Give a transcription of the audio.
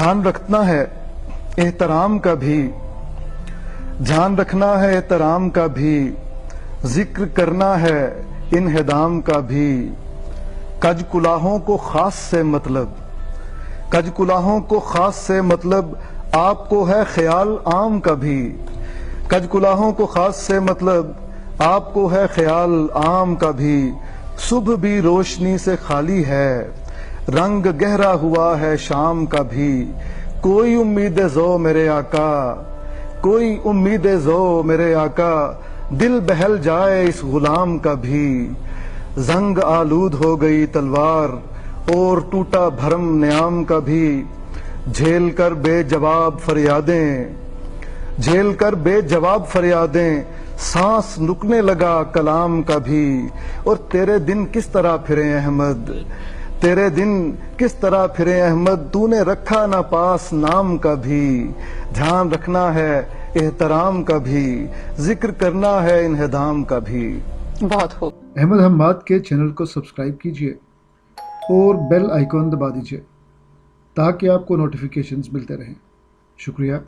ध्यान रखना है एहतराम का भी, ध्यान रखना है एहतराम का भी, जिक्र करना है इन्हिदाम का भी। कज कुलाहों को खास से मतलब, कज कुलाहों को खास से मतलब, आपको है ख्याल आम का भी। कज कुलाहों को खास से मतलब, आपको है ख्याल आम का भी। सुबह भी रोशनी से खाली है, रंग गहरा हुआ है शाम का भी। कोई उम्मीद ज़ो मेरे आका, कोई उम्मीद ज़ो मेरे आका, दिल बहल जाए इस गुलाम का भी। जंग आलूद हो गई तलवार और टूटा भरम न्याम का भी। झेल कर बेजवाब फरियादें, झेल कर बेजवाब फरियादें, सांस रुकने लगा कलाम का भी। और तेरे दिन किस तरह फिरे अहमद, तेरे दिन किस तरह फिरे अहमद, तूने रखा ना पास नाम का भी। ध्यान रखना है एहतराम का भी, जिक्र करना है इन्हिदाम का भी। बहुत खूब। अहमद हम्माद के चैनल को सब्सक्राइब कीजिए और बेल आइकॉन दबा दीजिए ताकि आपको नोटिफिकेशंस मिलते रहें। शुक्रिया।